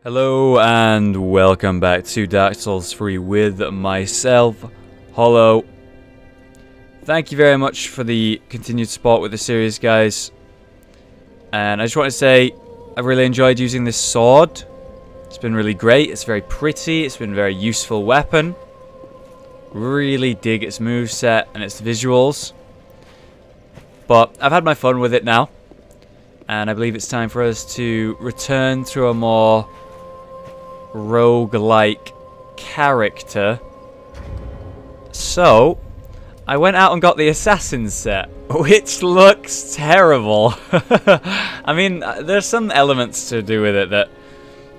Hello and welcome back to Dark Souls 3 with myself, Hollow. Thank you very much for the continued support with the series, guys. And I just want to say, I've really enjoyed using this sword. It's been really great, it's very pretty, it's been a very useful weapon. Really dig its moveset and its visuals. But I've had my fun with it now. And I believe it's time for us to return to a more roguelike character. So I went out and got the assassin set, which looks terrible. I mean, there's some elements to do with it that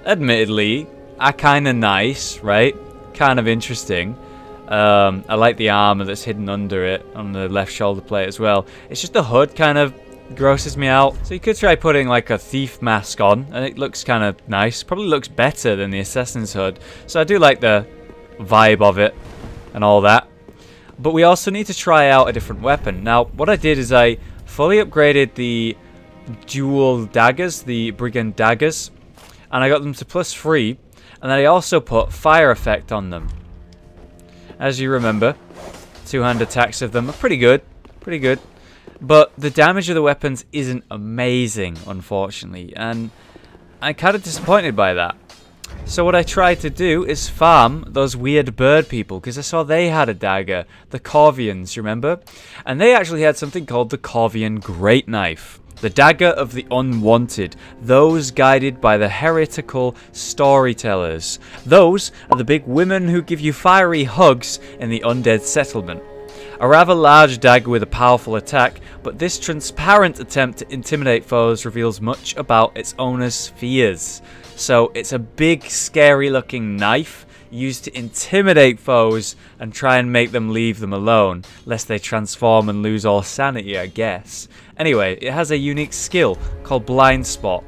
admittedly are kind of nice, right? Kind of interesting. I like the armor that's hidden under it on the left shoulder plate as well. It's just the hood kind of grosses me out. So you could try putting like a thief mask on and it looks kind of nice. Probably looks better than the assassin's hood. So I do like the vibe of it and all that. But we also need to try out a different weapon. Now what I did is I fully upgraded the dual daggers, the brigand daggers, and I got them to +3, and then I also put fire effect on them. As you remember, two-hand attacks of them are pretty good. Pretty good. But the damage of the weapons isn't amazing, unfortunately, and I'm kind of disappointed by that. So what I tried to do is farm those weird bird people, because I saw they had a dagger, the Corvians, remember? And they actually had something called the Corvian Great Knife, the dagger of the unwanted, those guided by the heretical storytellers. Those are the big women who give you fiery hugs in the undead settlement. A rather large dagger with a powerful attack, but this transparent attempt to intimidate foes reveals much about its owner's fears. So it's a big, scary looking knife used to intimidate foes and try and make them leave them alone, lest they transform and lose all sanity, I guess. Anyway, it has a unique skill called Blind Spot.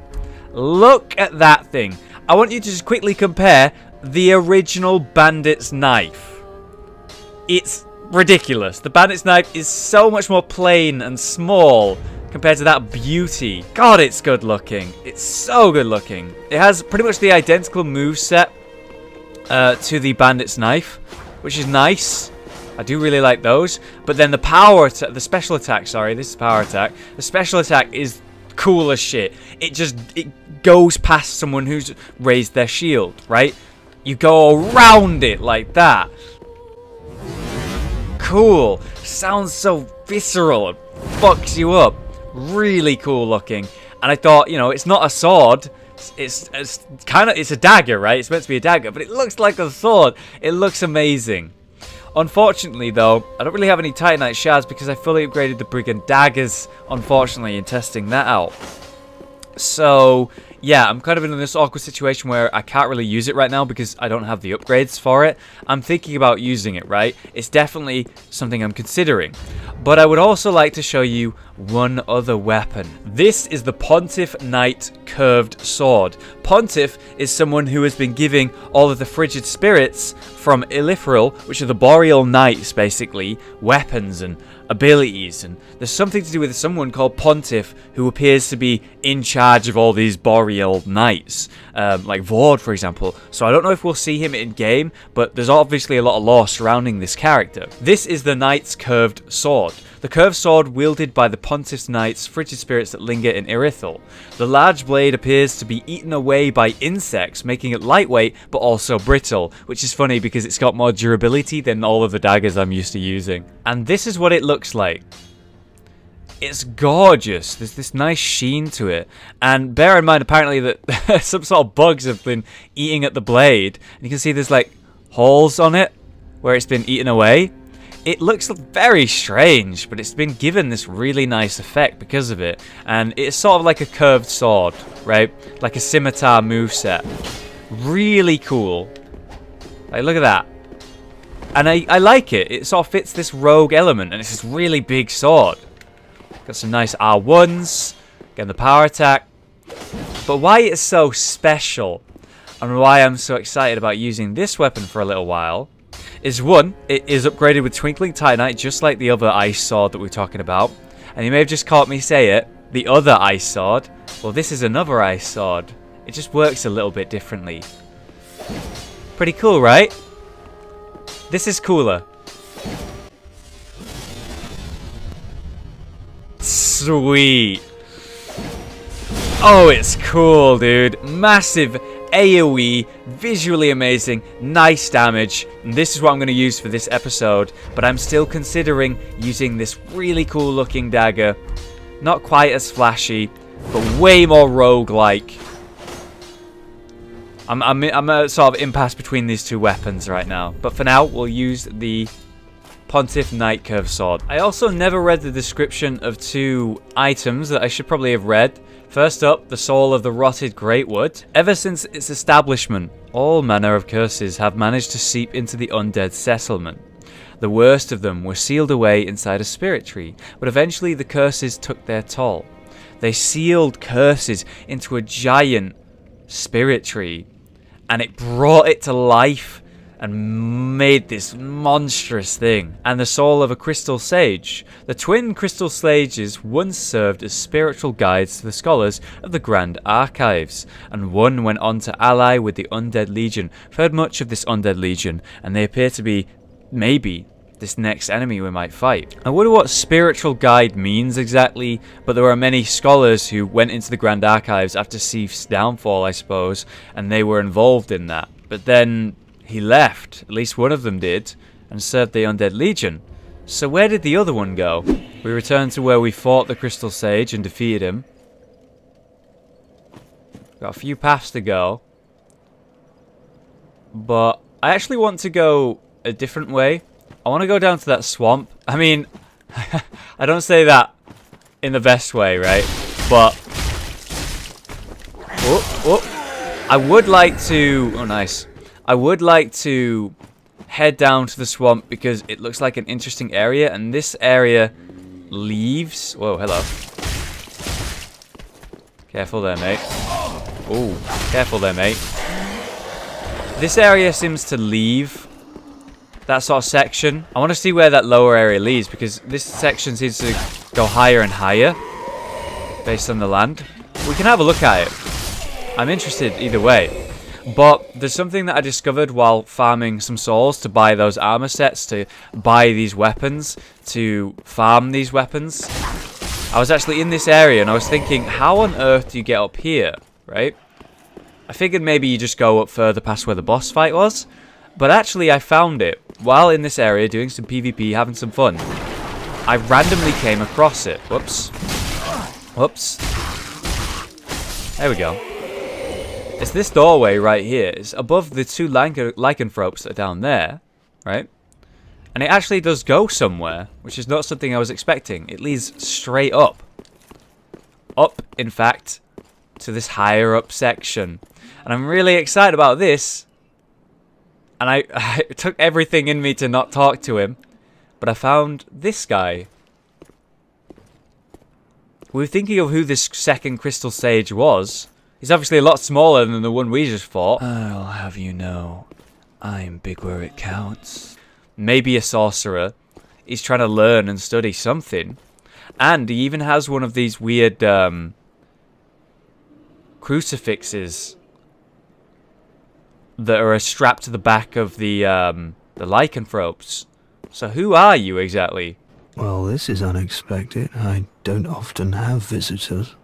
Look at that thing. I want you to just quickly compare the original Bandit's knife. It's ridiculous. The Bandit's knife is so much more plain and small compared to that beauty. God, it's good looking. It's so good looking. It has pretty much the identical moveset to the Bandit's knife, which is nice. I do really like those. But then the special attack, sorry, this is power attack. The special attack is cool as shit. It goes past someone who's raised their shield, right? You go around it like that. Cool. Sounds so visceral. It fucks you up. Really cool looking. And I thought, you know, it's not a sword. It's a dagger, right? It's meant to be a dagger, but it looks like a sword. It looks amazing. Unfortunately, though, I don't really have any Titanite shards because I fully upgraded the brigand daggers, unfortunately, in testing that out. So yeah, I'm kind of in this awkward situation where I can't really use it right now because I don't have the upgrades for it. I'm thinking about using it, right? It's definitely something I'm considering. But I would also like to show you one other weapon. This is the Pontiff Knight Curved Sword. Pontiff is someone who has been giving all of the frigid spirits from Illithril, which are the Boreal Knights, basically, weapons and abilities, and there's something to do with someone called Pontiff who appears to be in charge of all these Boreal Knights, like Vord, for example. So I don't know if we'll see him in game, but there's obviously a lot of lore surrounding this character. This is the Knight's Curved Sword. The curved sword wielded by the Pontiff's Knights, frigid spirits that linger in Illithril. The large blade appears to be eaten away by insects, making it lightweight but also brittle, which is funny because it's got more durability than all of the daggers I'm used to using. And this is what it looks like. It's gorgeous. There's this nice sheen to it. And bear in mind apparently that some sort of bugs have been eating at the blade. And you can see there's like holes on it where it's been eaten away. It looks very strange, but it's been given this really nice effect because of it. And it's sort of like a curved sword, right? Like a scimitar moveset. Really cool. Like, look at that. And I like it. It sort of fits this rogue element, and it's this really big sword. Got some nice R1s. Getting the power attack. But why it's so special, and why I'm so excited about using this weapon for a little while, is one, it is upgraded with Twinkling Titanite, just like the other ice sword that we're talking about. And you may have just caught me say it, the other ice sword. Well, this is another ice sword. It just works a little bit differently. Pretty cool, right? This is cooler. Sweet. Oh, it's cool, dude. Massive AoE, visually amazing, nice damage. And this is what I'm going to use for this episode, but I'm still considering using this really cool looking dagger. Not quite as flashy, but way more rogue-like. I'm a sort of impasse between these two weapons right now. But for now, we'll use the Pontiff Knight Curve Sword. I also never read the description of two items that I should probably have read. First up, the Soul of the Rotted Greatwood. Ever since its establishment, all manner of curses have managed to seep into the undead settlement. The worst of them were sealed away inside a spirit tree, but eventually the curses took their toll. They sealed curses into a giant spirit tree, and it brought it to life and made this monstrous thing. And the soul of a crystal sage. The twin crystal sages once served as spiritual guides to the scholars of the Grand Archives, and one went on to ally with the Undead Legion. I've heard much of this Undead Legion, and they appear to be, maybe, this next enemy we might fight. I wonder what spiritual guide means exactly, but there are many scholars who went into the Grand Archives after Sif's downfall, I suppose, and they were involved in that. But then he left, at least one of them did, and served the Undead Legion. So where did the other one go? We returned to where we fought the Crystal Sage and defeated him. Got a few paths to go. But I actually want to go a different way. I want to go down to that swamp. I mean, I don't say that in the best way, right? But I would like to... Oh, nice. I would like to head down to the swamp because it looks like an interesting area, and this area leaves... Whoa, hello. Careful there, mate. Ooh, careful there, mate. This area seems to leave that sort of section. I want to see where that lower area leads, because this section seems to go higher and higher based on the land. We can have a look at it. I'm interested either way. But there's something that I discovered while farming some souls to buy those armor sets, to buy these weapons, to farm these weapons. I was actually in this area and I was thinking, how on earth do you get up here, right? I figured maybe you just go up further past where the boss fight was. But actually I found it while in this area doing some PvP, having some fun. I randomly came across it. Whoops. Whoops. There we go. It's this doorway right here. It's above the two lycanthropes that are down there, right? And it actually does go somewhere, which is not something I was expecting. It leads straight up. Up, in fact, to this higher up section. And I'm really excited about this. And I it took everything in me to not talk to him. But I found this guy. We were thinking of who this second Crystal Sage was. He's obviously a lot smaller than the one we just fought. I'll have you know, I'm big where it counts. Maybe a sorcerer. He's trying to learn and study something. And he even has one of these weird crucifixes that are strapped to the back of the lycanthropes. So who are you exactly? Well, this is unexpected. I don't often have visitors.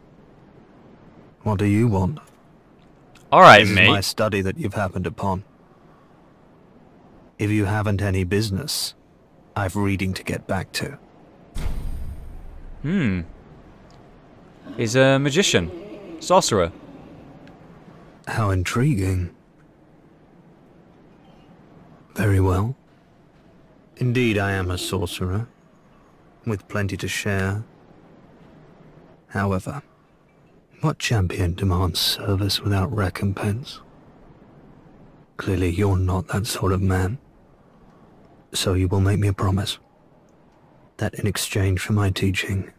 What do you want? Alright, mate. This is my study that you've happened upon. If you haven't any business, I've reading to get back to. He's a magician. Sorcerer. How intriguing. Very well. Indeed, I am a sorcerer, with plenty to share. However, what champion demands service without recompense? Clearly you're not that sort of man. So you will make me a promise, that in exchange for my teaching,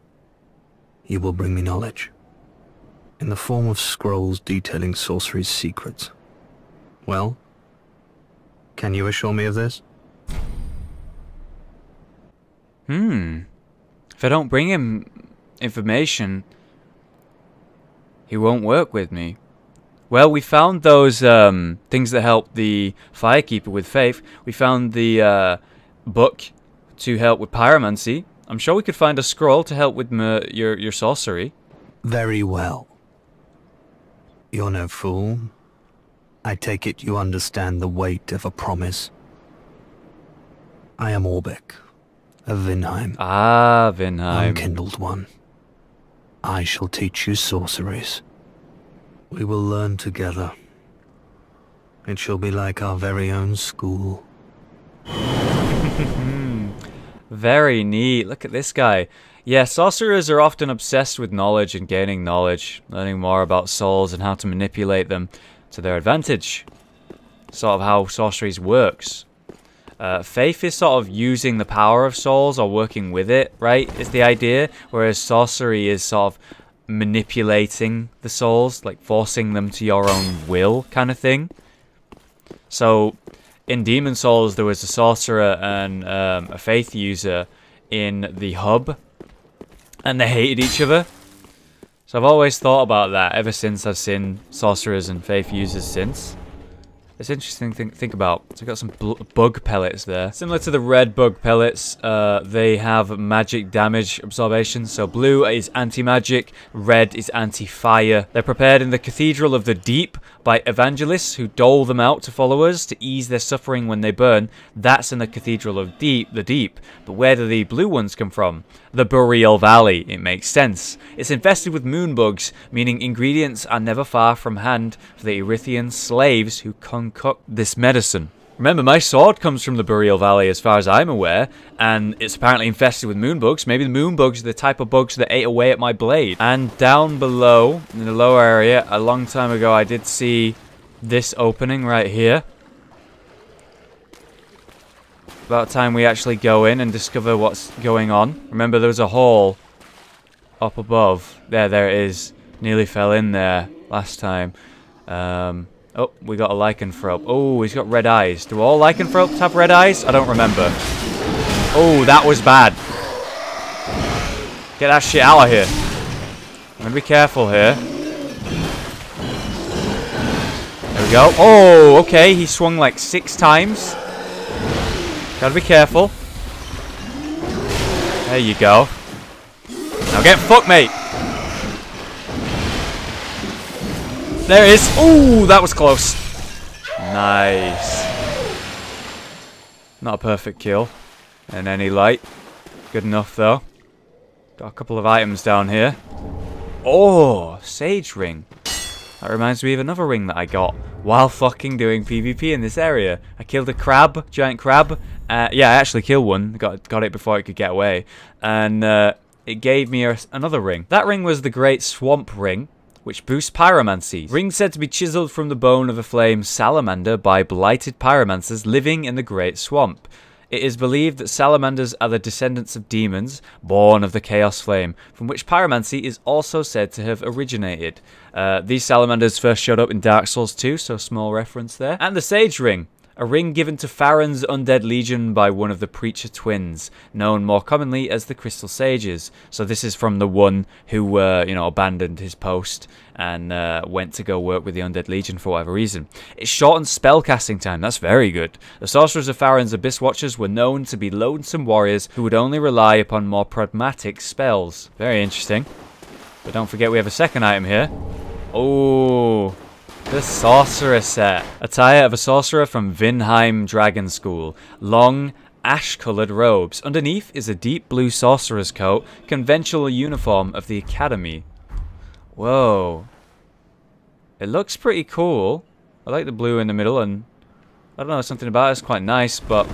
you will bring me knowledge, in the form of scrolls detailing sorcery's secrets. Well, can you assure me of this? If I don't bring him information, he won't work with me. Well, we found those things that help the Firekeeper with faith. We found the book to help with pyromancy. I'm sure we could find a scroll to help with your sorcery. Very well. You're no fool. I take it you understand the weight of a promise. I am Orbeck, of Vinheim. Ah, Vinheim. Unkindled one. I shall teach you sorceries. We will learn together. It shall be like our very own school. Very neat. Look at this guy. Yeah, sorcerers are often obsessed with knowledge and gaining knowledge, learning more about souls and how to manipulate them to their advantage. Sort of how sorceries works. Faith is sort of using the power of souls or working with it, right, is the idea, whereas sorcery is sort of manipulating the souls, like forcing them to your own will kind of thing. So in Demon Souls there was a sorcerer and a faith user in the hub, and they hated each other. So I've always thought about that ever since I've seen sorcerers and faith users since. It's interesting to think about. So we've got some bug pellets there. Similar to the red bug pellets, they have magic damage absorption. So blue is anti-magic, red is anti-fire. They're prepared in the Cathedral of the Deep by evangelists who dole them out to followers to ease their suffering when they burn. That's in the Cathedral of the Deep. But where do the blue ones come from? The Boreal Valley. It makes sense. It's infested with moonbugs, meaning ingredients are never far from hand for the Erythian slaves who concoct this medicine. Remember, my sword comes from the Boreal Valley as far as I'm aware, and it's apparently infested with moonbugs. Maybe the moonbugs are the type of bugs that ate away at my blade. And down below, in the lower area, a long time ago I did see this opening right here. About time we actually go in and discover what's going on. Remember, there was a hole up above. There it is. Nearly fell in there last time. Oh, we got a lycanthrope. Oh, he's got red eyes. Do all lycanthropes have red eyes? I don't remember. Oh, that was bad. Get that shit out of here. I'm gonna be careful here. There we go. Oh, okay. He swung like 6 times. Gotta be careful. There you go. Now get fucked, mate. There it is. Ooh, that was close. Nice. Not a perfect kill in any light. Good enough, though. Got a couple of items down here. Oh, Sage Ring. That reminds me of another ring that I got while fucking doing PvP in this area. I killed a crab, giant crab. Yeah, I actually killed one. Got it before it could get away. And it gave me another ring. That ring was the Great Swamp Ring, which boosts pyromancy. Ring said to be chiseled from the bone of a flame salamander by blighted pyromancers living in the Great Swamp. It is believed that salamanders are the descendants of demons, born of the Chaos Flame, from which pyromancy is also said to have originated. These salamanders first showed up in Dark Souls 2, so small reference there. And the Sage Ring, a ring given to Farron's undead legion by one of the Preacher twins, known more commonly as the Crystal Sages. So this is from the one who, you know, abandoned his post and went to go work with the Undead Legion for whatever reason. It shortens spellcasting time. That's very good. The sorcerers of Farron's Abyss Watchers were known to be lonesome warriors who would only rely upon more pragmatic spells. Very interesting. But don't forget we have a second item here. Oh, the Sorcerer set. Attire of a sorcerer from Vinheim Dragon School. Long, ash-coloured robes. Underneath is a deep blue sorcerer's coat, conventional uniform of the Academy. Whoa. It looks pretty cool. I like the blue in the middle, and I don't know, something about it's quite nice, but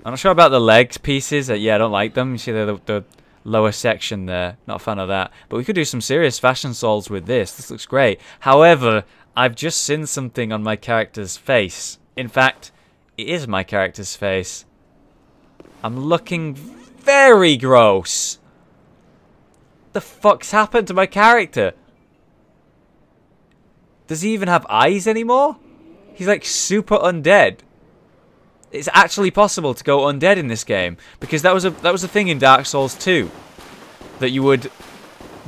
I'm not sure about the legs pieces. Yeah, I don't like them. You see the lower section there. Not a fan of that. But we could do some serious fashion souls with this. This looks great. However, I've just seen something on my character's face. In fact, it is my character's face. I'm looking very gross. The fuck's happened to my character? Does he even have eyes anymore? He's like super undead. It's actually possible to go undead in this game, because that was a thing in Dark Souls 2, that you would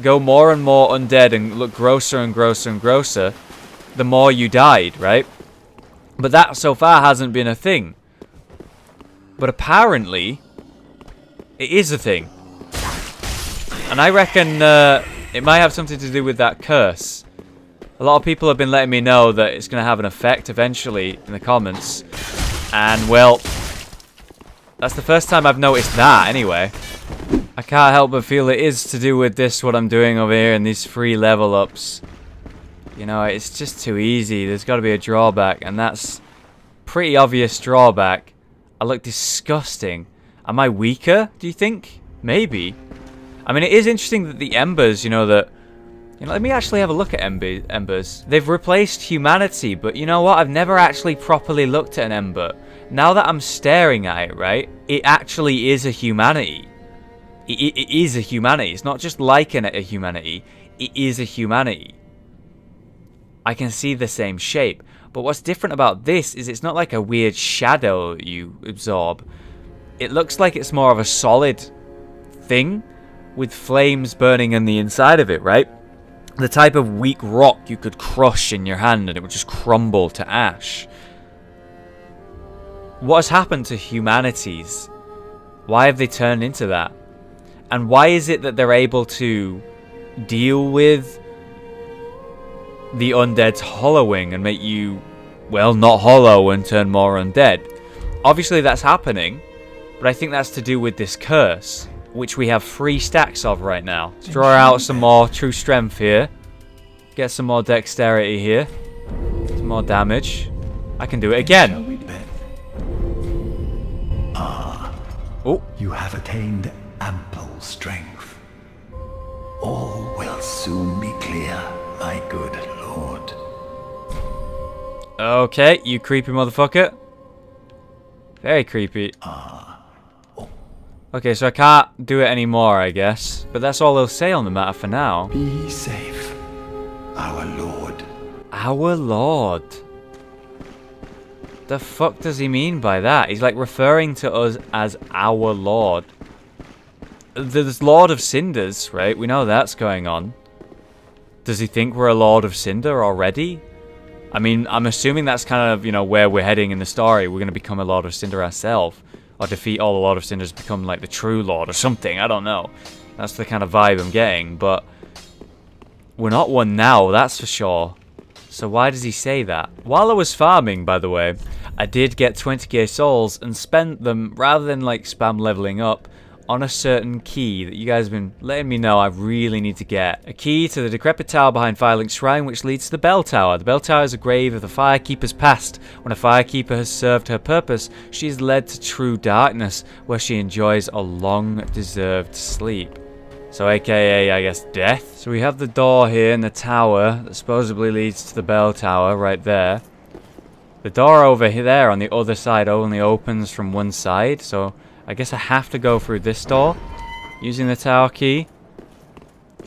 go more and more undead and look grosser and grosser and grosser, the more you died, right? But that so far hasn't been a thing. But apparently, it is a thing. And I reckon it might have something to do with that curse. A lot of people have been letting me know that it's going to have an effect eventually in the comments. And, well, that's the first time I've noticed that, anyway. I can't help but feel it is to do with this, what I'm doing over here, and these free level ups. You know, it's just too easy. There's got to be a drawback, and that's pretty obvious drawback. I look disgusting. Am I weaker, do you think? Maybe. I mean, it is interesting that the embers, you know, that... You know, let me actually have a look at embers. They've replaced humanity, but you know what? I've never actually properly looked at an ember. Now that I'm staring at it, right? It actually is a humanity. It is a humanity. It's not just like a humanity. It is a humanity. I can see the same shape. But what's different about this is it's not like a weird shadow you absorb. It looks like it's more of a solid thing with flames burning on the inside of it, right? The type of weak rock you could crush in your hand and it would just crumble to ash. What has happened to humanities? Why have they turned into that? And why is it that they're able to deal with the undead's hollowing and make you, well, not hollow and turn more undead? Obviously that's happening, but I think that's to do with this curse, which we have 3 stacks of right now. Let's draw out some more true strength here. Get some more dexterity here. Some more damage. I can do it again. Oh, you have attained ample strength. All will soon be clear, my good lord. okay, you creepy motherfucker. Very creepy. Okay, so I can't do it anymore, I guess. But that's all they'll say on the matter for now. Be safe, our lord. Our lord. The fuck does he mean by that? He's like referring to us as our lord. There's Lord of Cinders, right? We know that's going on. Does he think we're a Lord of Cinder already? I mean, I'm assuming that's kind of, you know, where we're heading in the story. We're going to become a Lord of Cinder ourselves. Or defeat all the Lord of Cinders, become like the true Lord or something. I don't know. That's the kind of vibe I'm getting. But we're not one now, that's for sure. So why does he say that? While I was farming, by the way, I did get 20k souls and spent them, rather than like spam leveling up, on a certain key that you guys have been letting me know I really need to get. A key to the decrepit tower behind Firelink's shrine, which leads to the bell tower. The bell tower is a grave of the firekeeper's past. When a firekeeper has served her purpose, she is led to true darkness, where she enjoys a long-deserved sleep. So aka, I guess, death. So we have the door here in the tower that supposedly leads to the bell tower right there. The door over there on the other side only opens from one side, so I guess I have to go through this door using the tower key.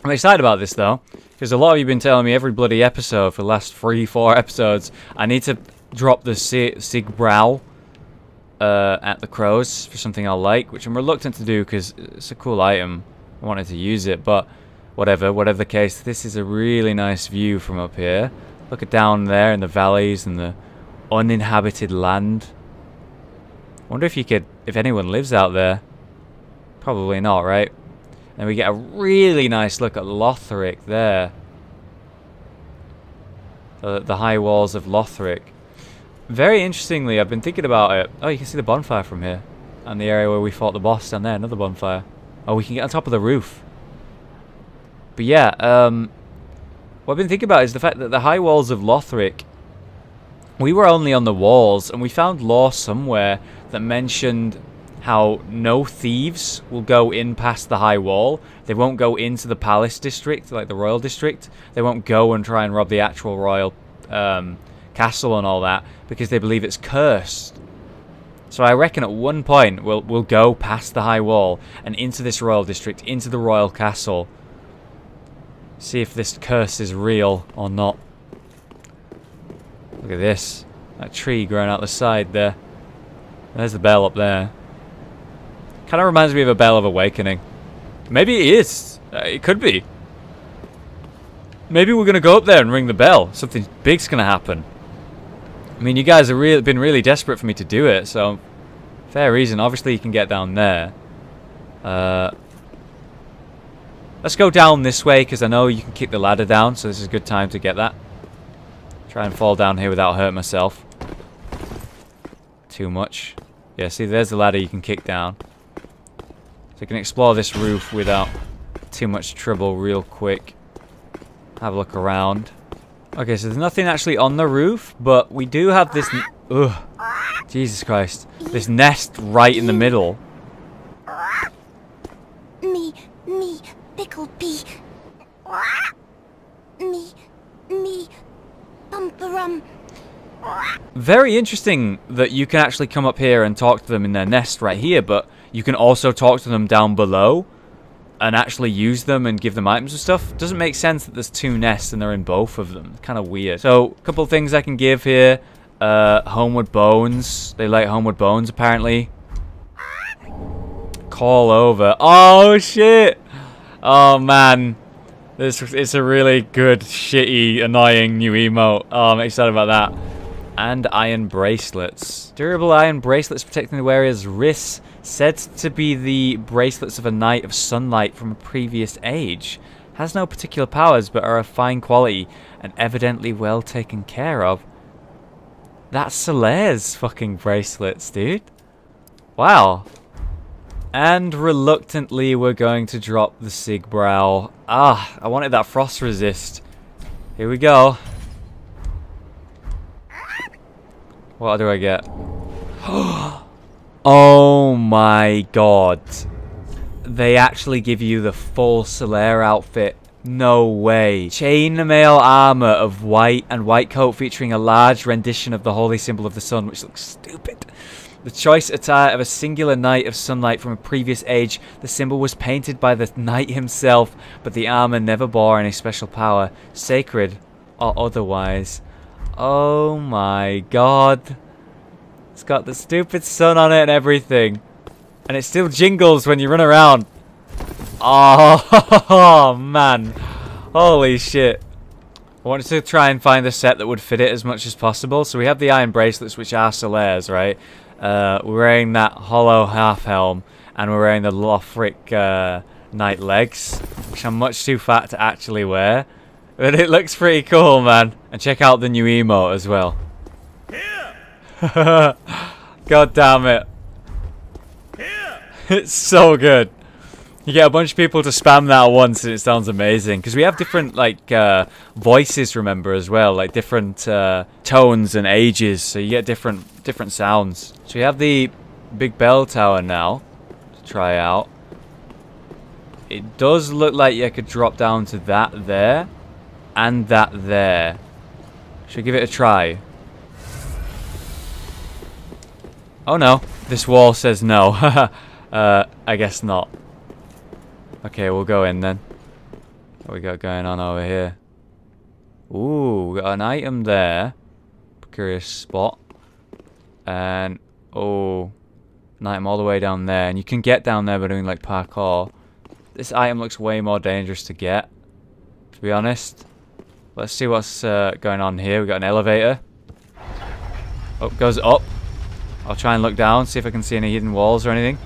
I'm excited about this though, because a lot of you have been telling me every bloody episode for the last 3-4 episodes I need to drop the Sigbrow at the crows for something I like, which I'm reluctant to do because it's a cool item. I wanted to use it, but whatever the case, this is a really nice view from up here. Look at down there in the valleys and the uninhabited land. I wonder if you could, if anyone lives out there. Probably not, right? And we get a really nice look at Lothric there. The high walls of Lothric. Very interestingly, I've been thinking about it. Oh, you can see the bonfire from here. And the area where we fought the boss down there, another bonfire. Oh, we can get on top of the roof. But yeah, what I've been thinking about is the fact that the high walls of Lothric, we were only on the walls, and we found lore somewhere that mentioned how no thieves will go in past the high wall. They won't go into the palace district, like the royal district. They won't go and try and rob the actual royal castle and all that, because they believe it's cursed. So I reckon at one point we'll go past the high wall and into this royal district, into the royal castle. See if this curse is real or not. Look at this. That tree growing out the side there. There's the bell up there. Kind of reminds me of a Bell of Awakening. Maybe it is. It could be. Maybe we're going to go up there and ring the bell. Something big's going to happen. I mean, you guys have been really desperate for me to do it, so fair reason. Obviously, you can get down there. Let's go down this way, because I know you can kick the ladder down, so this is a good time to get that. Try and fall down here without hurting myself too much. Yeah, see, there's the ladder you can kick down. So you can explore this roof without too much trouble real quick. Have a look around. Okay, so there's nothing actually on the roof, but we do have this... Ugh. Jesus Christ. This nest right in the middle. Me, pickled pea. Me, bumperum. Very interesting that you can actually come up here and talk to them in their nest right here, but you can also talk to them down below and actually use them and give them items and stuff. Doesn't make sense that there's two nests and they're in both of them. Kind of weird. So, a couple of things I can give here. Homeward Bones. They like Homeward Bones, apparently. Call over. Oh, shit! Oh, man. It's a really good, shitty, annoying new emote. Oh, I'm excited about that. And iron bracelets. Durable iron bracelets protecting the wearer's wrists. Said to be the bracelets of a knight of sunlight from a previous age. Has no particular powers, but are of fine quality and evidently well taken care of. That's Solaire's fucking bracelets, dude. Wow. And reluctantly, we're going to drop the Sigbrow. Ah, I wanted that frost resist. Here we go. What do I get? Oh my god. They actually give you the full Solaire outfit. No way. Chainmail armor of white and white coat featuring a large rendition of the holy symbol of the sun, which looks stupid. The choice attire of a singular knight of sunlight from a previous age. The symbol was painted by the knight himself, but the armor never bore any special power, sacred or otherwise. Oh my god. It's got the stupid sun on it and everything. And it still jingles when you run around. Oh, man. Holy shit. I wanted to try and find a set that would fit it as much as possible. So we have the iron bracelets, which are Solaire's, right? We're wearing that hollow half helm. And we're wearing the Lothric knight legs, which I'm much too fat to actually wear. But it looks pretty cool, man. And check out the new emote as well. God damn it. It's so good. You get a bunch of people to spam that at once and it sounds amazing. Because we have different, like, voices, remember, as well. Like, different tones and ages. So you get different sounds. So you have the big bell tower now to try out. It does look like you could drop down to that there. And that there. Should we give it a try? Oh no. This wall says no. I guess not. Okay, we'll go in then. What we got going on over here? Ooh, we got an item there. Curious spot. And, oh, an item all the way down there. And you can get down there by doing, like, parkour. This item looks way more dangerous to get, to be honest. Let's see what's going on here. We got an elevator. Oh, it goes up. I'll try and look down, see if I can see any hidden walls or anything.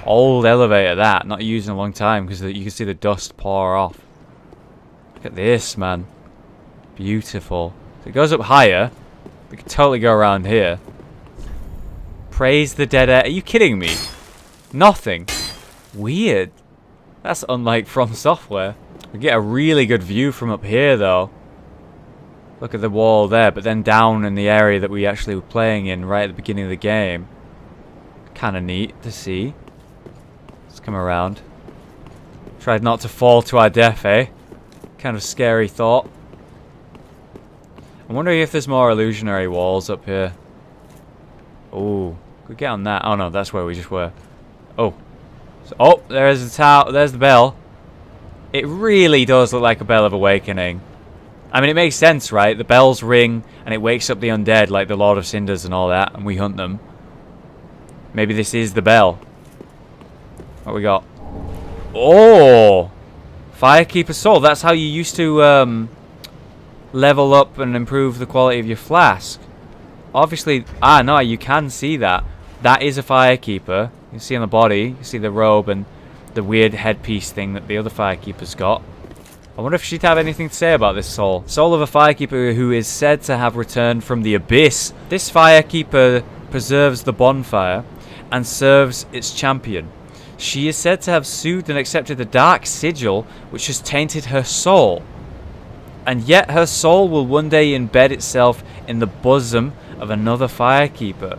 Old elevator, that. Not used in a long time because you can see the dust pour off. Look at this, man. Beautiful. So it goes up higher. We could totally go around here. Praise the dead air. Are you kidding me? Nothing. Weird. That's unlike From Software. We get a really good view from up here, though. Look at the wall there, but then down in the area that we actually were playing in right at the beginning of the game. Kind of neat to see. Let's come around. Tried not to fall to our death, eh? Kind of scary thought. I'm wondering if there's more illusionary walls up here. Oh, could we get on that? Oh no, that's where we just were. Oh. So, oh, there's the tower. There's the bell. It really does look like a bell of awakening. I mean, it makes sense, right? The bells ring and it wakes up the undead like the Lord of Cinders and all that, and we hunt them. Maybe this is the bell. What we got? Oh! Firekeeper Soul. That's how you used to level up and improve the quality of your flask. Obviously, no, you can see that. That is a Firekeeper. You can see on the body, you see the robe and the weird headpiece thing that the other Firekeeper's got. I wonder if she'd have anything to say about this soul. Soul of a Firekeeper who is said to have returned from the abyss. This Firekeeper preserves the bonfire and serves its champion. She is said to have soothed and accepted the dark sigil which has tainted her soul. And yet her soul will one day embed itself in the bosom of another Firekeeper.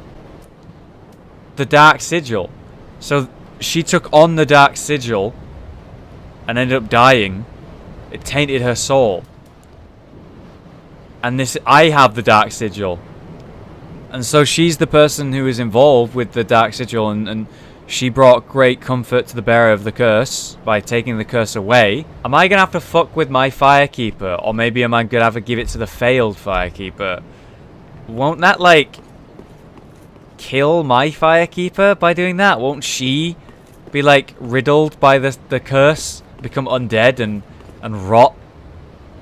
The dark sigil. So she took on the dark sigil and ended up dying. It tainted her soul. And I have the dark sigil. And so she's the person who is involved with the dark sigil, and she brought great comfort to the bearer of the curse by taking the curse away. Am I going to have to fuck with my Firekeeper? Or maybe am I going to have to give it to the failed Firekeeper? Won't that, like, kill my Firekeeper by doing that? Won't she be, like, riddled by the curse? Become undead and rot?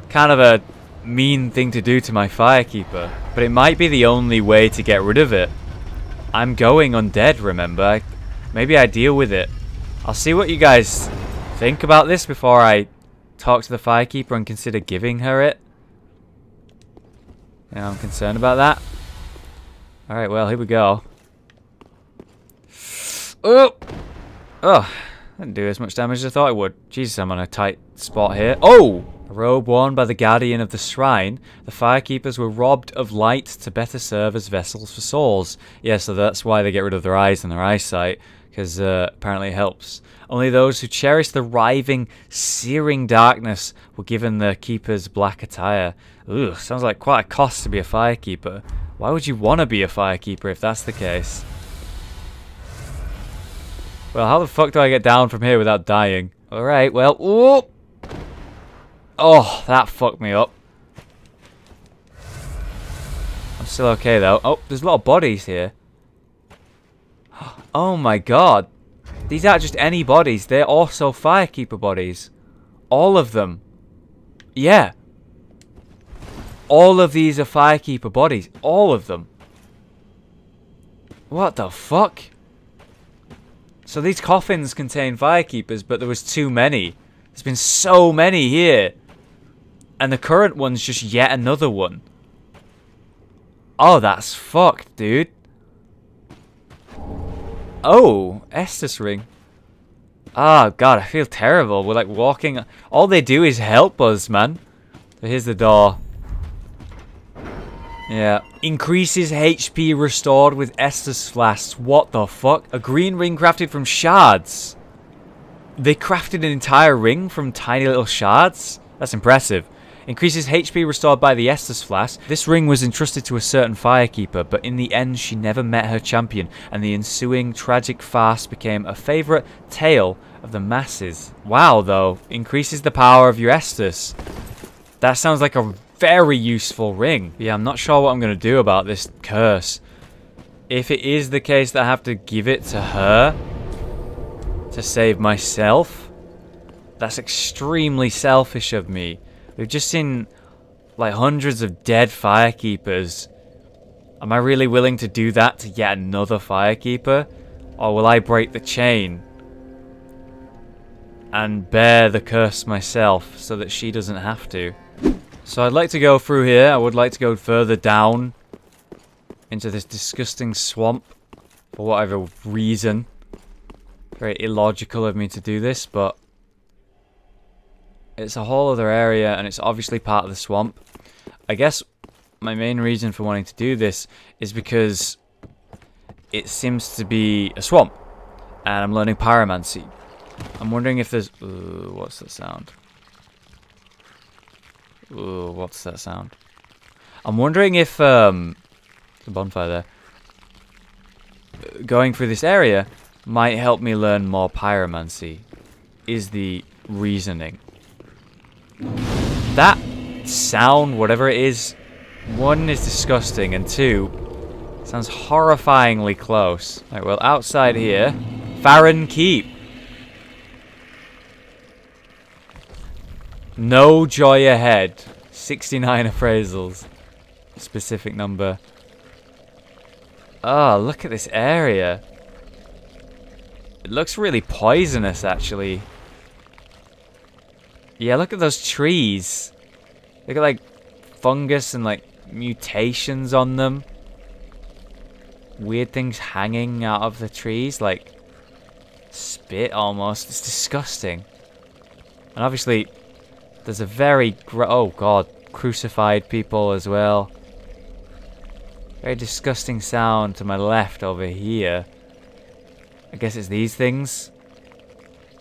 Kind of a mean thing to do to my Firekeeper. But it might be the only way to get rid of it. I'm going undead, remember? Maybe I deal with it. I'll see what you guys think about this before I talk to the Firekeeper and consider giving her it. Yeah, I'm concerned about that. Alright, well, here we go. Oh! Oh! Didn't do as much damage as I thought it would. Jesus, I'm on a tight spot here. Oh! A robe worn by the guardian of the shrine. The Firekeepers were robbed of light to better serve as vessels for souls. Yeah, so that's why they get rid of their eyes and their eyesight. Because apparently it helps. Only those who cherish the writhing, searing darkness were given the Keeper's black attire. Ugh, sounds like quite a cost to be a Firekeeper. Why would you want to be a Firekeeper if that's the case? Well, how the fuck do I get down from here without dying? Alright, well, whoop! Oh, that fucked me up. I'm still okay though. Oh, there's a lot of bodies here. Oh my god. These aren't just any bodies, they're also Firekeeper bodies. All of them. Yeah. All of these are Firekeeper bodies. All of them. What the fuck? So these coffins contain Firekeepers, but there was too many. There's been so many here. And the current one's just yet another one. Oh, that's fucked, dude. Oh, Estus ring. Oh, God, I feel terrible. We're like walking. All they do is help us, man. So here's the door. Yeah. Increases HP restored with Estus flasks. What the fuck? A green ring crafted from shards. They crafted an entire ring from tiny little shards? That's impressive. Increases HP restored by the Estus flask. This ring was entrusted to a certain Firekeeper, but in the end she never met her champion, and the ensuing tragic farce became a favourite tale of the masses. Wow, though. Increases the power of your Estus. That sounds like a very useful ring. Yeah, I'm not sure what I'm going to do about this curse. If it is the case that I have to give it to her to save myself, that's extremely selfish of me. We've just seen like hundreds of dead Firekeepers. Am I really willing to do that to yet another Firekeeper? Or will I break the chain and bear the curse myself so that she doesn't have to? So I'd like to go through here. I would like to go further down into this disgusting swamp for whatever reason. Very illogical of me to do this, but it's a whole other area, and it's obviously part of the swamp. I guess my main reason for wanting to do this is because it seems to be a swamp, and I'm learning pyromancy. I'm wondering if there's... Ooh, what's that sound? Ooh, what's that sound? I'm wondering if... the bonfire there. Going through this area might help me learn more pyromancy, is the reasoning. That sound, whatever it is, one, is disgusting, and two, sounds horrifyingly close. Right, well, outside here, Farron Keep. No joy ahead. 69 appraisals. Specific number. Oh, look at this area. It looks really poisonous, actually. Yeah, look at those trees. They got like fungus and like mutations on them. Weird things hanging out of the trees, like spit almost. It's disgusting. And obviously, there's a very oh god, crucified people as well. Very disgusting sound to my left over here. I guess it's these things.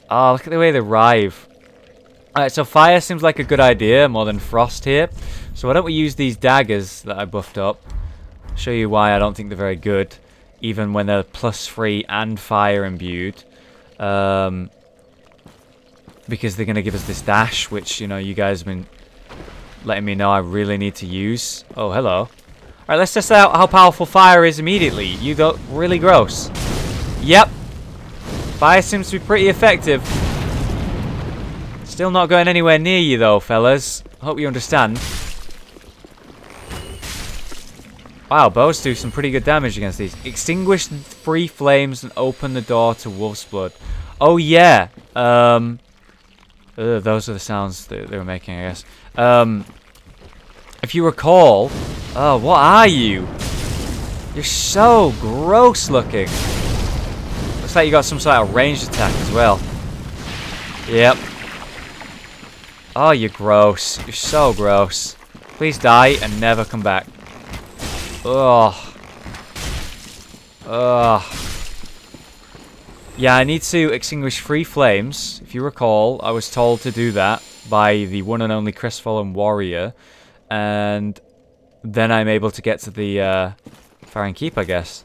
Oh, look at the way they writhe. Alright, so fire seems like a good idea more than frost here. So why don't we use these daggers that I buffed up. Show you why I don't think they're very good. Even when they're +3 and fire imbued. Because they're going to give us this dash, which, you know, you guys have been letting me know I really need to use. Oh, hello. Alright, let's test out how powerful fire is immediately. You go really gross. Yep. Fire seems to be pretty effective. Still not going anywhere near you though, fellas. Hope you understand. Wow, bows do some pretty good damage against these. Extinguish 3 flames and open the door to wolf's blood. Oh yeah. Those are the sounds they were making, I guess. If you recall... Oh, what are you? You're so gross looking. Looks like you got some sort of ranged attack as well. Yep. Oh, you're gross. You're so gross. Please die and never come back. Ugh. Ugh. Yeah, I need to extinguish 3 flames. If you recall, I was told to do that by the one and only crestfallen warrior. And then I'm able to get to the Fire and Keep, I guess.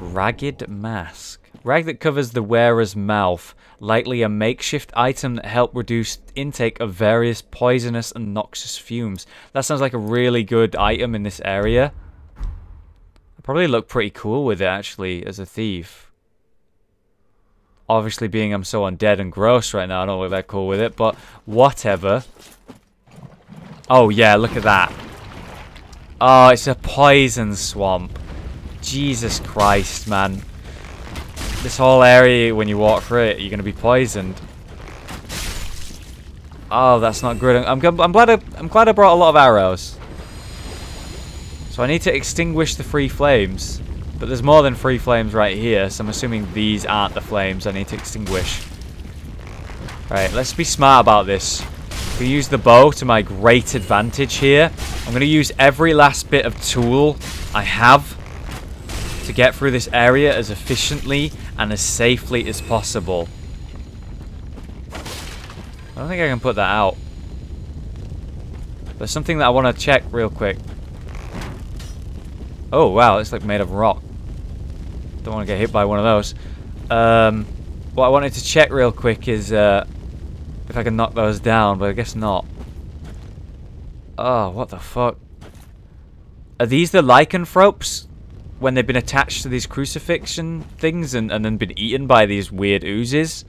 Ragged mask. Rag that covers the wearer's mouth. Likely a makeshift item that helps reduce intake of various poisonous and noxious fumes. That sounds like a really good item in this area. I probably look pretty cool with it, actually, as a thief. Obviously, being I'm so undead and gross right now, I don't look that cool with it, but whatever. Oh, yeah, look at that. Oh, it's a poison swamp. Jesus Christ, man. This whole area, when you walk through it, you're going to be poisoned. Oh, that's not good. I'm glad I brought a lot of arrows. So I need to extinguish the 3 flames. But there's more than 3 flames right here, so I'm assuming these aren't the flames I need to extinguish. Right, let's be smart about this. I'm going to use the bow to my great advantage here. I'm going to use every last bit of tool I have to get through this area as efficiently and as safely as possible. I don't think I can put that out. There's something that I want to check real quick. Oh wow, it's like made of rock. Don't want to get hit by one of those. What I wanted to check real quick is if I can knock those down, but I guess not. Oh, what the fuck? Are these the lycanthropes? When they've been attached to these crucifixion things and then been eaten by these weird oozes?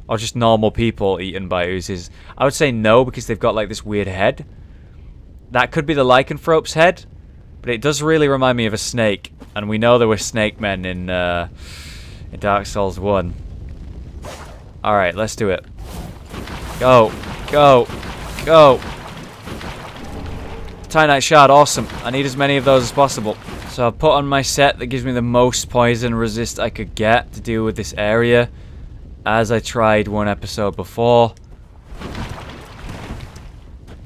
Or just normal people eaten by oozes? I would say no, because they've got like this weird head. That could be the lycanthrope's head. But it does really remind me of a snake. And we know there were snake men in Dark Souls 1. Alright, let's do it. Go. Go. Go. Titanite shard, awesome. I need as many of those as possible. So I've put on my set that gives me the most poison resist I could get to deal with this area. As I tried one episode before.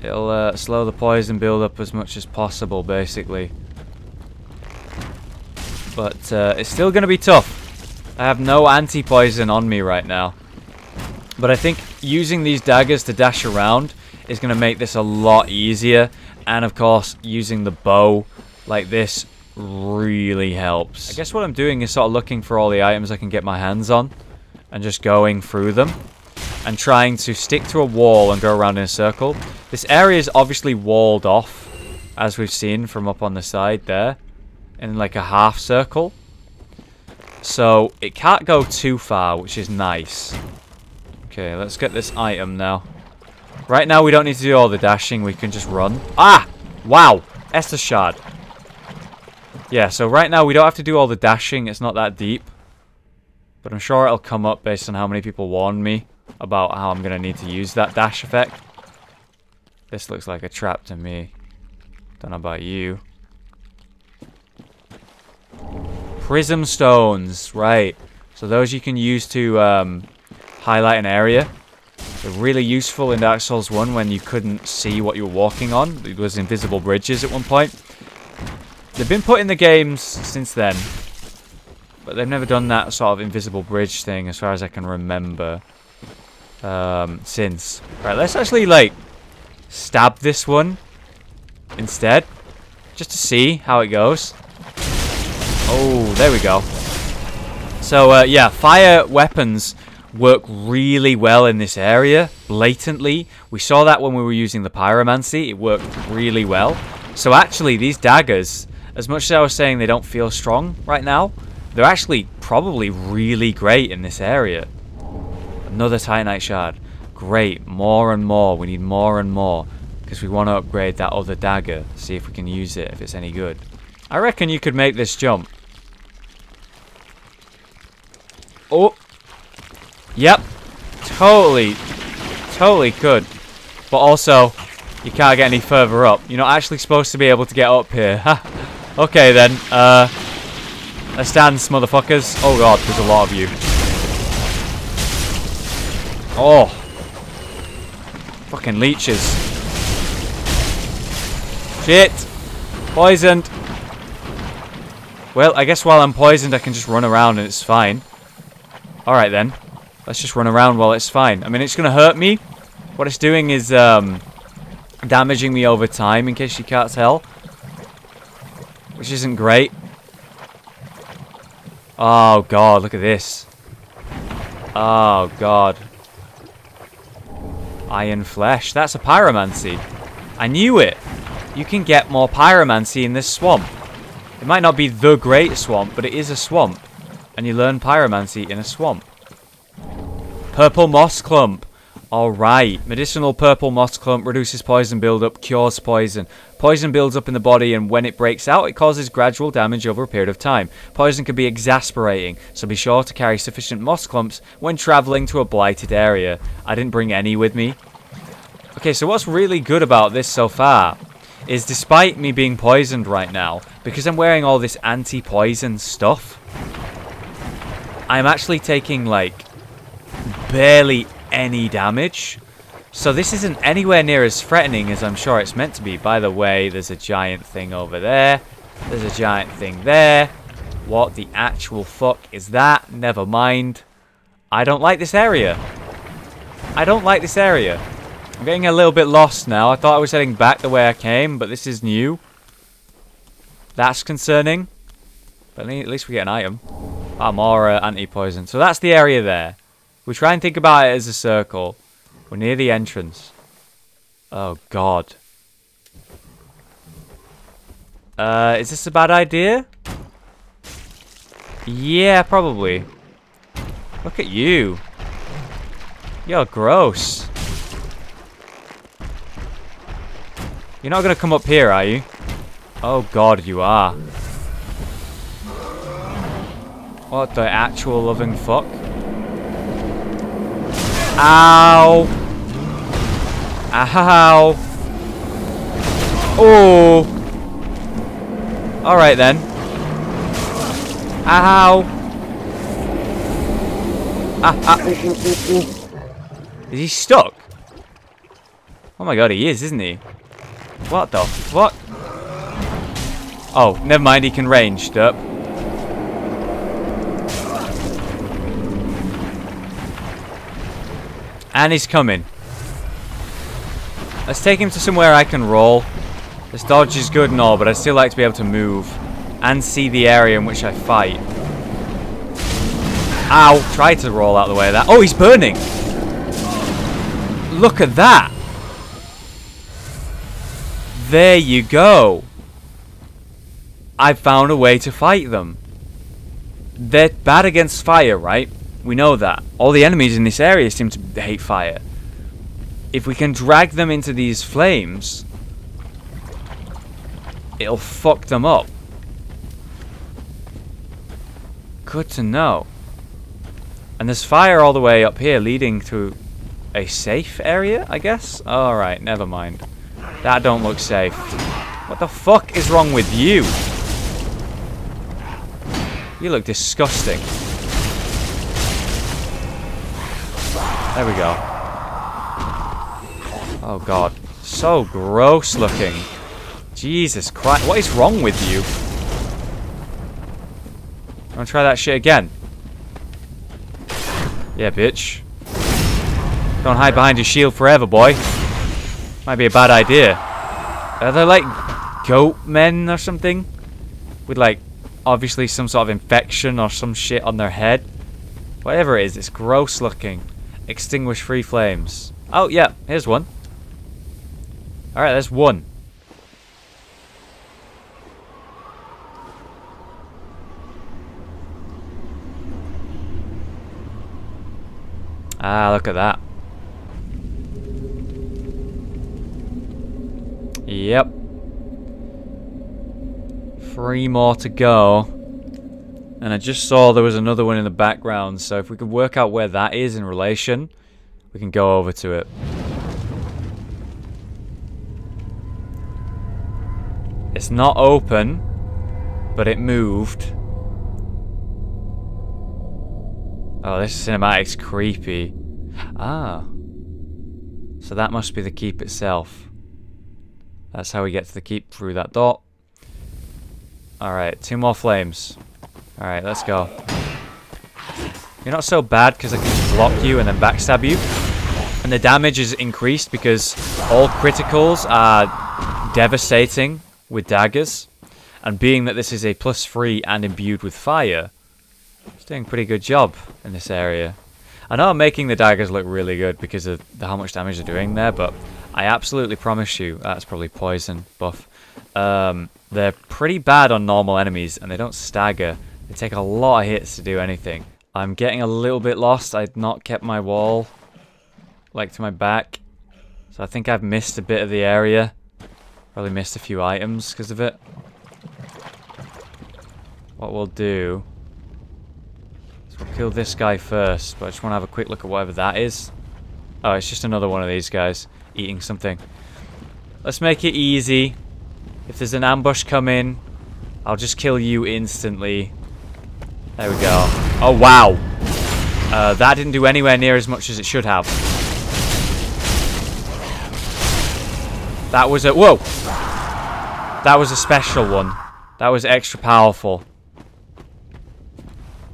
It'll slow the poison build up as much as possible, basically. But it's still going to be tough. I have no anti-poison on me right now. But I think using these daggers to dash around is going to make this a lot easier. And of course, using the bow like this really helps. I guess what I'm doing is sort of looking for all the items I can get my hands on. And just going through them. And trying to stick to a wall and go around in a circle. This area is obviously walled off, as we've seen from up on the side there, in like a half circle. So it can't go too far, which is nice. Okay, let's get this item now. Right now, we don't need to do all the dashing. We can just run. Ah! Wow! Esther Shard. Yeah, so right now, we don't have to do all the dashing. It's not that deep. But I'm sure it'll come up based on how many people warn me about how I'm going to need to use that dash effect. This looks like a trap to me. Don't know about you. Prism stones. Right. So those you can use to highlight an area. They're really useful in Dark Souls 1 when you couldn't see what you were walking on. It was invisible bridges at one point. They've been put in the games since then. But they've never done that sort of invisible bridge thing as far as I can remember. Since. Right, let's actually, like, stab this one instead. Just to see how it goes. Oh, there we go. So, yeah, fire weapons work really well in this area, blatantly. We saw that when we were using the pyromancy. It worked really well. So actually, these daggers, as much as I was saying they don't feel strong right now, they're actually probably really great in this area. Another Titanite shard. Great. More and more. We need more and more. Because we want to upgrade that other dagger. See if we can use it, if it's any good. I reckon you could make this jump. Oh! Yep. Totally could. But also, you can't get any further up. You're not actually supposed to be able to get up here. Okay then. Let's dance, motherfuckers. Oh god, there's a lot of you. Oh. Fucking leeches. Shit. Poisoned. Well, I guess while I'm poisoned, I can just run around and it's fine. Alright then. Let's just run around while it's fine. I mean, it's going to hurt me. What it's doing is damaging me over time, in case you can't tell. Which isn't great. Oh, God, look at this. Oh, God. Iron flesh. That's a pyromancy. I knew it. You can get more pyromancy in this swamp. It might not be the great swamp, but it is a swamp. And you learn pyromancy in a swamp. Purple moss clump. Alright. Medicinal purple moss clump reduces poison buildup, cures poison. Poison builds up in the body, and when it breaks out, it causes gradual damage over a period of time. Poison can be exasperating, so be sure to carry sufficient moss clumps when traveling to a blighted area. I didn't bring any with me. Okay, so what's really good about this so far is, despite me being poisoned right now, because I'm wearing all this anti-poison stuff, I'm actually taking, like, barely any damage. So this isn't anywhere near as threatening as I'm sure it's meant to be. By the way, there's a giant thing over there. There's a giant thing there. What the actual fuck is that? Never mind. I don't like this area. I don't like this area. I'm getting a little bit lost now. I thought I was heading back the way I came, but this is new. That's concerning. But at least we get an item. Ah, more anti-poison. So that's the area there. We try and think about it as a circle. We're near the entrance. Oh, God. Is this a bad idea? Yeah, probably. Look at you. You're gross. You're not going to come up here, are you? Oh, God, you are. What the actual loving fuck? Ow! Ow! Oh! Alright then. Ow! Is he stuck? Oh my god, he is, isn't he? What the fuck? Oh, never mind, he can range. Up. And he's coming. Let's take him to somewhere I can roll. This dodge is good and all, but I'd still like to be able to move and see the area in which I fight. Ow! Try to roll out the way of that. Oh, he's burning! Look at that! There you go. I found a way to fight them. They're bad against fire, right? We know that. All the enemies in this area seem to hate fire. if we can drag them into these flames, it'll fuck them up. Good to know. And there's fire all the way up here leading to a safe area, I guess? Alright, never mind. That don't look safe. What the fuck is wrong with you? You look disgusting. There we go. Oh god. So gross looking. Jesus Christ. What is wrong with you? Wanna try that shit again? Yeah, bitch. Don't hide behind your shield forever, boy. Might be a bad idea. Are they like goat men or something? With like, obviously some sort of infection or some shit on their head? Whatever it is, it's gross looking. Extinguish free flames. Oh, yeah, here's one. Alright, there's one. Ah, look at that. Yep. 3 more to go. And I just saw there was another one in the background, so if we could work out where that is in relation, we can go over to it. It's not open, but it moved. Oh, this cinematic's creepy. Ah. So that must be the keep itself. That's how we get to the keep, through that door. Alright, 2 more flames. Alright, let's go. You're not so bad because I can just block you and then backstab you. And the damage is increased because all criticals are devastating with daggers. And being that this is a +3 and imbued with fire, it's doing a pretty good job in this area. I know I'm making the daggers look really good because of how much damage they're doing there, but I absolutely promise you, that's probably poison buff. They're pretty bad on normal enemies and they don't stagger. They take a lot of hits to do anything. I'm getting a little bit lost. I've not kept my wall like to my back. So I think I've missed a bit of the area. Probably missed a few items because of it. What we'll do is we'll kill this guy first, but I just want to have a quick look at whatever that is. Oh, it's just another one of these guys eating something. Let's make it easy. If there's an ambush coming, I'll just kill you instantly. There we go. Oh, wow. That didn't do anywhere near as much as it should have. That was a... Whoa! That was a special one. That was extra powerful.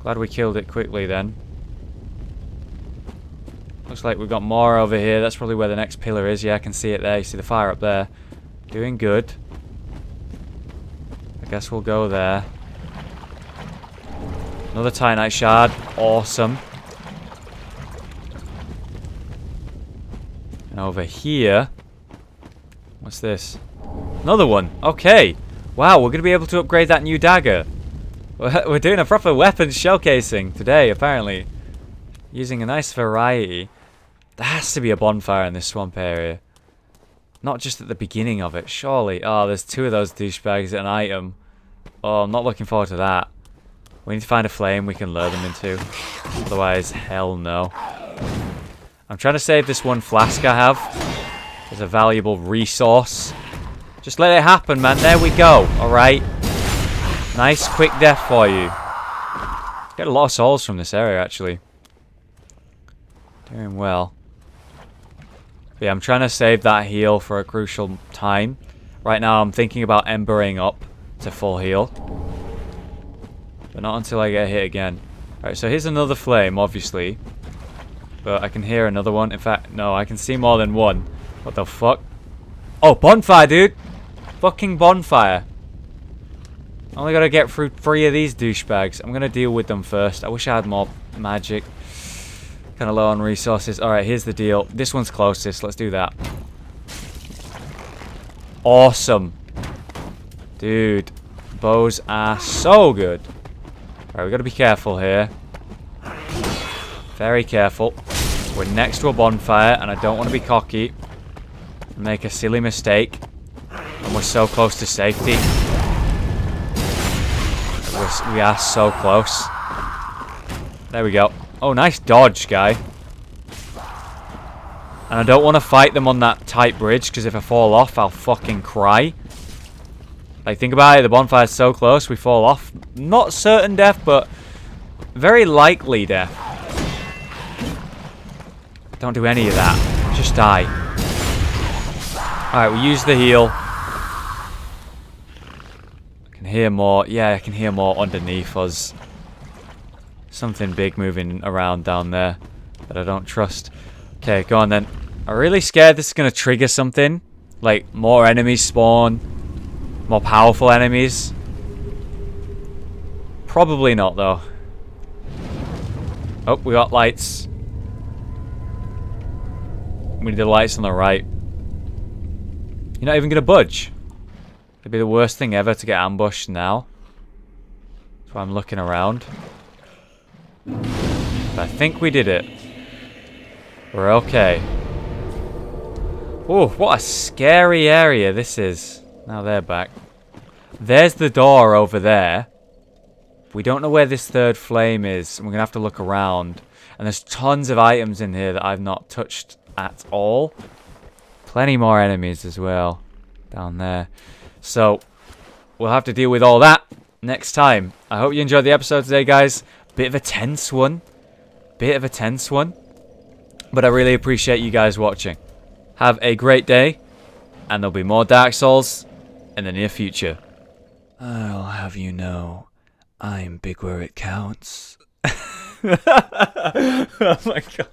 Glad we killed it quickly then. Looks like we've got more over here. That's probably where the next pillar is. Yeah, I can see it there. You see the fire up there. Doing good. I guess we'll go there. Another Titanite shard. Awesome. And over here... What's this? Another one. Okay. Wow, we're going to be able to upgrade that new dagger. We're doing a proper weapons showcasing today, apparently. Using a nice variety. There has to be a bonfire in this swamp area. Not just at the beginning of it, surely. Oh, there's 2 of those douchebags at an item. Oh, I'm not looking forward to that. We need to find a flame we can lure them into. Otherwise, hell no. I'm trying to save this one flask I have. It's a valuable resource. Just let it happen, man. There we go. Alright. Nice quick death for you. Get a lot of souls from this area, actually. Doing well. But yeah, I'm trying to save that heal for a crucial time. Right now, I'm thinking about embering up to full heal. But not until I get hit again. Alright, so here's another flame, obviously. But I can hear another one. In fact, no, I can see more than one. What the fuck? Oh, bonfire, dude! Fucking bonfire. Only gotta get through 3 of these douchebags. I'm gonna deal with them first. I wish I had more magic. Kinda low on resources. Alright, here's the deal. This one's closest. Let's do that. Awesome. Dude. Bows are so good. Alright, we gotta be careful here. Very careful. We're next to a bonfire, and I don't want to be cocky and make a silly mistake. And we're so close to safety. We are so close. There we go. Oh, nice dodge, guy. And I don't want to fight them on that tight bridge, because if I fall off, I'll fucking cry. Like, think about it, the bonfire's so close, we fall off. Not certain death, but very likely death. Don't do any of that. Just die. Alright, we use the heal. I can hear more. Yeah, I can hear more underneath us. Something big moving around down there that I don't trust. Okay, go on then. I'm really scared this is going to trigger something. Like, more enemies spawn. More powerful enemies. Probably not, though. Oh, we got lights. We need the lights on the right. You're not even going to budge. It'd be the worst thing ever to get ambushed now. That's why I'm looking around. But I think we did it. We're okay. Oh, what a scary area this is. Now they're back. There's the door over there. We don't know where this third flame is. We're going to have to look around. And there's tons of items in here that I've not touched at all. Plenty more enemies as well. Down there. So, we'll have to deal with all that next time. I hope you enjoyed the episode today, guys. Bit of a tense one. But I really appreciate you guys watching. Have a great day. And there'll be more Dark Souls in the near future. I'll have you know, I'm big where it counts. Oh my god.